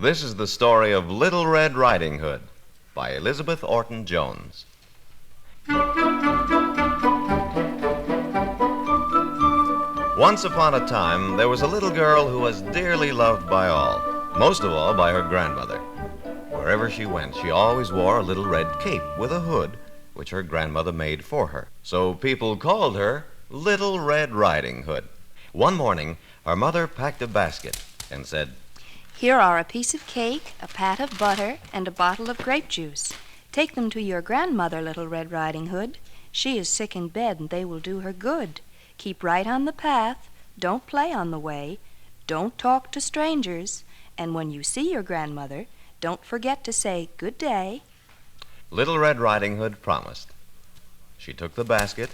This is the story of Little Red Riding Hood by Elizabeth Orton Jones. Once upon a time, there was a little girl who was dearly loved by all, most of all by her grandmother. Wherever she went, she always wore a little red cape with a hood, which her grandmother made for her. So people called her Little Red Riding Hood. One morning, her mother packed a basket and said, "Here are a piece of cake, a pat of butter, and a bottle of grape juice. Take them to your grandmother, Little Red Riding Hood. She is sick in bed, and they will do her good. Keep right on the path. Don't play on the way. Don't talk to strangers. And when you see your grandmother, don't forget to say good day." Little Red Riding Hood promised. She took the basket,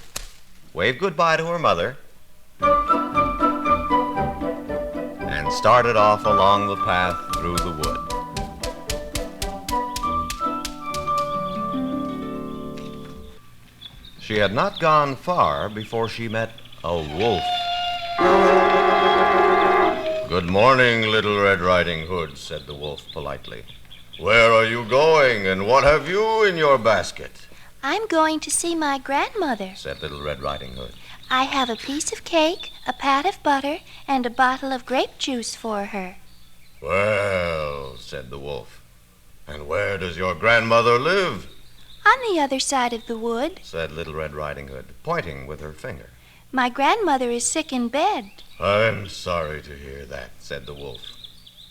waved goodbye to her mother, and started off along the path through the wood. She had not gone far before she met a wolf. "Good morning, Little Red Riding Hood," said the wolf politely. "Where are you going, and what have you in your basket?" "I'm going to see my grandmother," said Little Red Riding Hood. "I have a piece of cake, a pat of butter, and a bottle of grape juice for her." "Well," said the wolf, "and where does your grandmother live?" "On the other side of the wood," said Little Red Riding Hood, pointing with her finger. "My grandmother is sick in bed." "I'm sorry to hear that," said the wolf.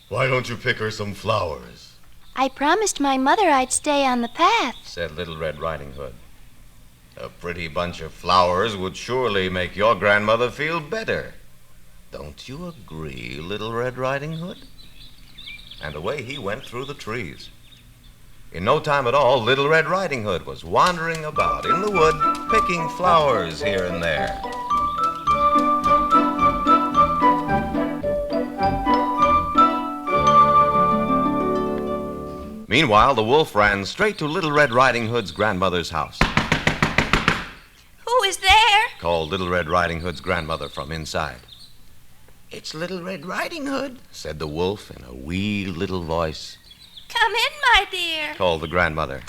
"Why don't you pick her some flowers?" "I promised my mother I'd stay on the path." said Little Red Riding Hood. "A pretty bunch of flowers would surely make your grandmother feel better. Don't you agree, Little Red Riding Hood?" And away he went through the trees. In no time at all, Little Red Riding Hood was wandering about in the wood, picking flowers here and there. Meanwhile, the wolf ran straight to Little Red Riding Hood's grandmother's house. "Who is there?" called Little Red Riding Hood's grandmother from inside. "It's Little Red Riding Hood," said the wolf in a wee little voice. "Come in, my dear." called the grandmother.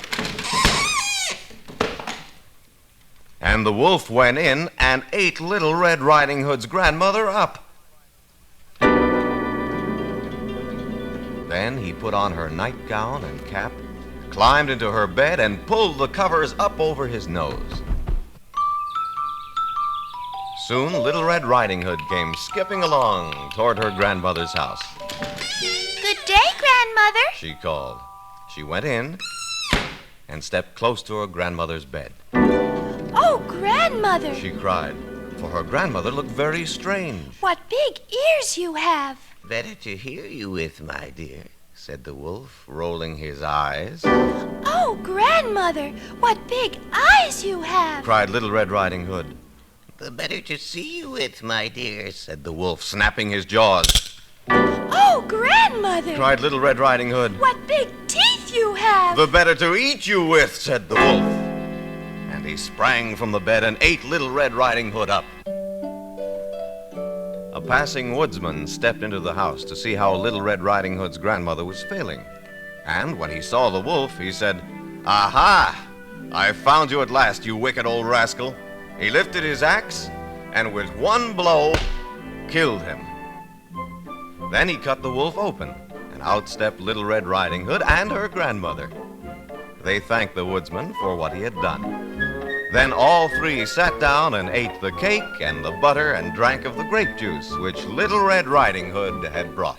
And the wolf went in and ate Little Red Riding Hood's grandmother up. Then he put on her nightgown and cap, climbed into her bed, and pulled the covers up over his nose. Soon Little Red Riding Hood came skipping along toward her grandmother's house. "Good day, grandmother." She called. She went in and stepped close to her grandmother's bed. "Oh, grandmother, She cried, for her grandmother looked very strange. what big ears you have." "Better to hear you with, my dear," said the wolf, rolling his eyes. "Oh, grandmother, what big eyes you have." Cried Little Red Riding Hood. "The better to see you with, my dear," Said the wolf, snapping his jaws. "Oh, grandmother, Cried Little Red Riding Hood. what big teeth you have." The better to eat you with, said the wolf. And he sprang from the bed and ate Little Red Riding Hood up. A passing woodsman stepped into the house to see how Little Red Riding Hood's grandmother was failing. And when he saw the wolf, he said, "Aha! I've found you at last, you wicked old rascal." He lifted his axe and with one blow killed him. Then he cut the wolf open, and out stepped Little Red Riding Hood and her grandmother. They thanked the woodsman for what he had done. Then all three sat down and ate the cake and the butter and drank of the grape juice which Little Red Riding Hood had brought.